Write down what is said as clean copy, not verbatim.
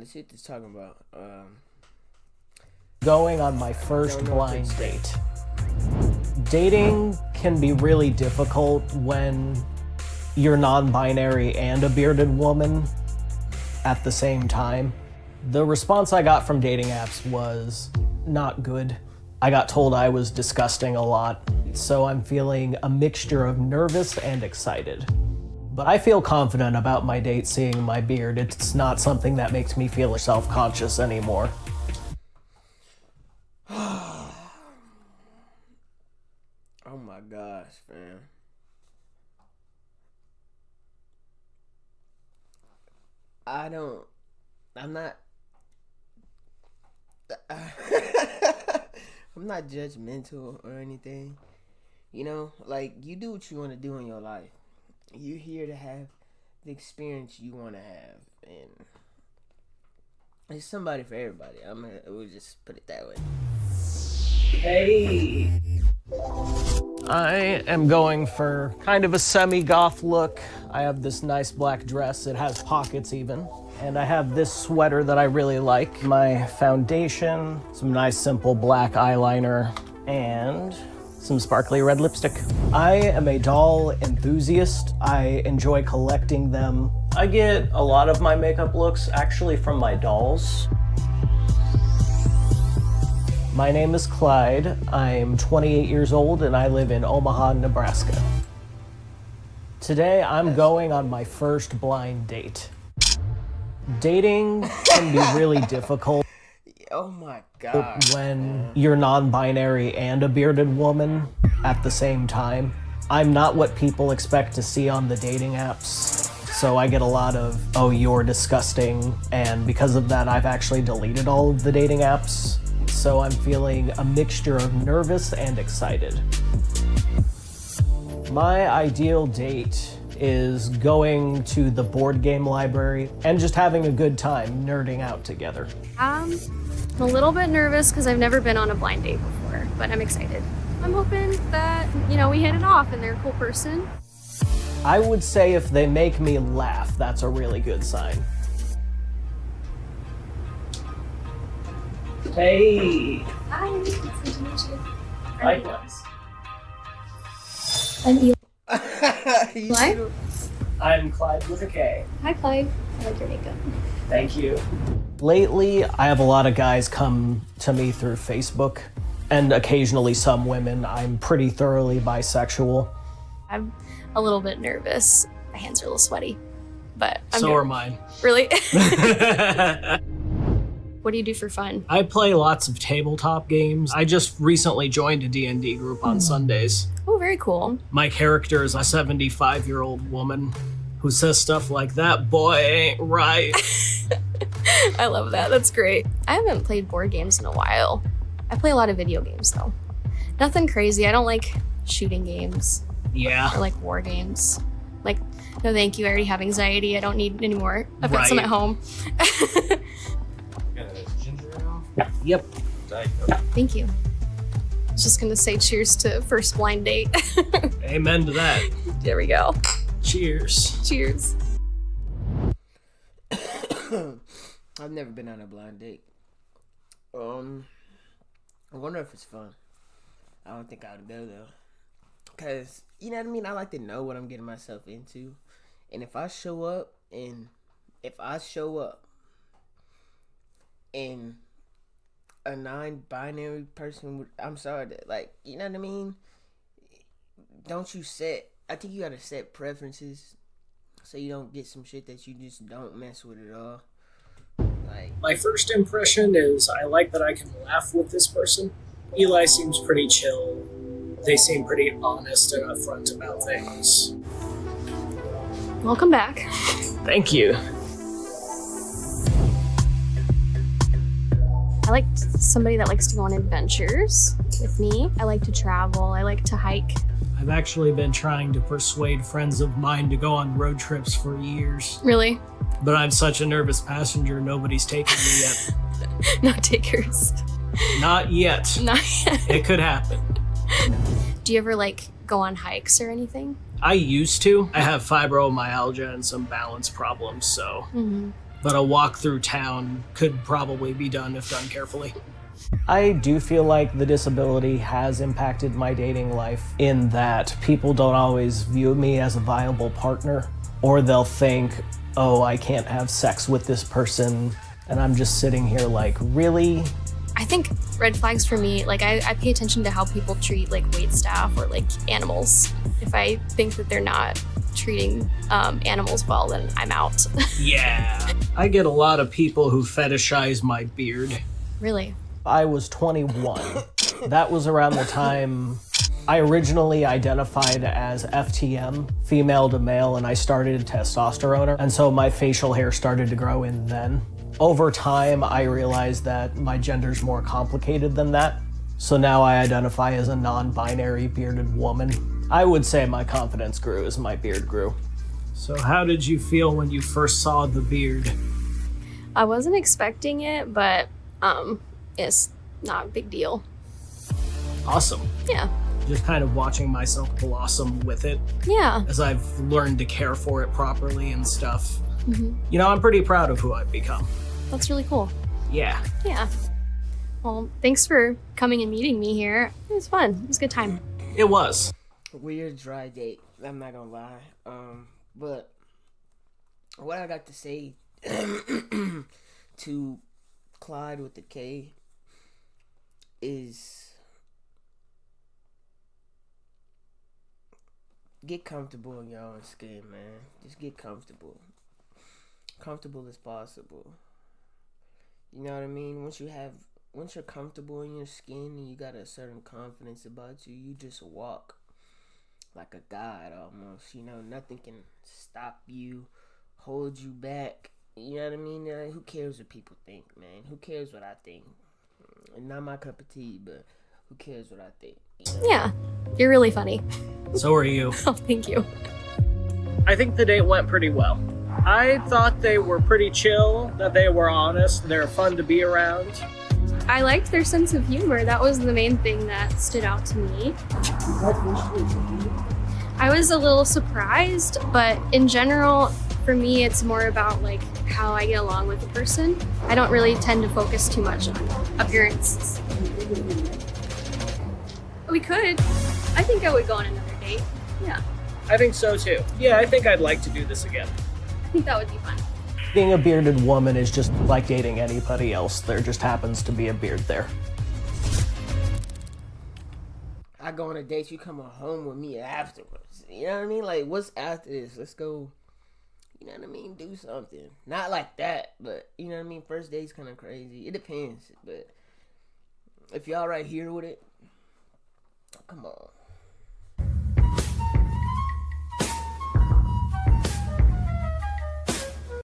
let's see what this talking about. Going on my first blind date. Dating can be really difficult when you're non-binary and a bearded woman at the same time. The response I got from dating apps was not good. I got told I was disgusting a lot, so I'm feeling a mixture of nervous and excited. But I feel confident about my date seeing my beard. It's not something that makes me feel self-conscious anymore. Oh my gosh, man. I'm not I'm not judgmental or anything. You know, like, you do what you want to do in your life. You're here to have the experience you want to have, and there's somebody for everybody. We'll just put it that way. Hey. I am going for kind of a semi-goth look. I have this nice black dress. It has pockets even. And I have this sweater that I really like. My foundation, some nice simple black eyeliner, and some sparkly red lipstick. I am a doll enthusiast. I enjoy collecting them. I get a lot of my makeup looks actually from my dolls. My name is Clyde. I'm 28 years old and I live in Omaha, Nebraska. Today I'm going on my first blind date. Dating can be really difficult. Oh my God. When you're non-binary and a bearded woman at the same time. I'm not what people expect to see on the dating apps. So I get a lot of, oh, you're disgusting. And because of that, I've actually deleted all of the dating apps. So I'm feeling a mixture of nervous and excited. My ideal date is going to the board game library and just having a good time nerding out together. I'm a little bit nervous because I've never been on a blind date before, but I'm excited. I'm hoping that, we hit it off and they're a cool person. I would say if they make me laugh, that's a really good sign. Hey. Hi, nice to meet you. Likewise. I'm Eli. Clyde? I'm Clyde with a K. Hi, Clyde. I like your makeup. Thank you. Lately, I have a lot of guys come to me through Facebook, and occasionally some women. I'm pretty thoroughly bisexual. I'm a little bit nervous. My hands are a little sweaty, but So are mine. Really? What do you do for fun? I play lots of tabletop games. I just recently joined a D&D group on Sundays. Oh, very cool. My character is a 75-year-old woman who says stuff like, that boy ain't right. I love that. That's great. I haven't played board games in a while. I play a lot of video games, though. Nothing crazy. I don't like shooting games. Yeah. Or like war games. Like, no thank you. I already have anxiety. I don't need any more. I've got some at home. Got a ginger ale? Yep. Diet Coke. Thank you. I was just gonna say cheers to first blind date. Amen to that. There we go. Cheers. Cheers. I've never been on a blind date. I wonder if it's fun. I don't think I would go though. Cause, you know what I mean? I like to know what I'm getting myself into. And if I show up and a non-binary person would, I'm sorry, like, you know what I mean? I think you gotta set preferences so you don't get some shit that you just don't mess with at all. Like, My first impression is I like that I can laugh with this person. Eli seems pretty chill. They seem pretty honest and upfront about things. Welcome back. Thank you. I like somebody that likes to go on adventures with me. I like to travel. I like to hike. I've actually been trying to persuade friends of mine to go on road trips for years. Really? But I'm such a nervous passenger, nobody's taken me yet. Not takers. Not yet. Not yet. It could happen. Do you ever go on hikes or anything? I used to. I have fibromyalgia and some balance problems, so but a walk through town could probably be done if done carefully. I do feel like the disability has impacted my dating life in that people don't always view me as a viable partner, or they'll think, oh, I can't have sex with this person, and I'm just sitting here like, really? I think red flags for me, like I pay attention to how people treat like wait staff or like animals. If I think that they're not treating animals well, then I'm out. Yeah. I get a lot of people who fetishize my beard. Really? I was 21. That was around the time I originally identified as FTM, female to male, and I started testosterone, and so my facial hair started to grow in then. Over time, I realized that my gender's more complicated than that, so now I identify as a non-binary bearded woman. I would say my confidence grew as my beard grew. So how did you feel when you first saw the beard? I wasn't expecting it, but it's not a big deal. Awesome. Yeah. Just kind of watching myself blossom with it Yeah. as I've learned to care for it properly and stuff. Mm-hmm. You know, I'm pretty proud of who I've become. That's really cool. Yeah. Yeah. Well, thanks for coming and meeting me here. It was fun. It was a good time. It was. Weird dry date. I'm not gonna lie. But what I got to say to Clyde with the K is get comfortable in your own skin, man. Just get comfortable. Comfortable as possible. You know what I mean? Once you're comfortable in your skin and you got a certain confidence about you, you just walk like a god almost. You know, nothing can stop you, hold you back. You know what I mean? Who cares what people think, man? Who cares what I think? Not my cup of tea, but who cares what I think? You know? Yeah. You're really funny. So are you. Oh, thank you. I think the date went pretty well. I thought they were pretty chill, that they were honest, they're fun to be around. I liked their sense of humor. That was the main thing that stood out to me. I was a little surprised, but in general, for me, it's more about like how I get along with the person. I don't really tend to focus too much on appearances. We could. I think I would go on another date. Yeah, I think so too. Yeah, I think I'd like to do this again. I think that would be fun. Being a bearded woman is just like dating anybody else. There just happens to be a beard there. I go on a date, you come home with me afterwards. You know what I mean? Like, what's after this? Let's go, you know what I mean? Do something. Not like that, but, you know what I mean? First date's kind of crazy. It depends, but if y'all right here with it, come on.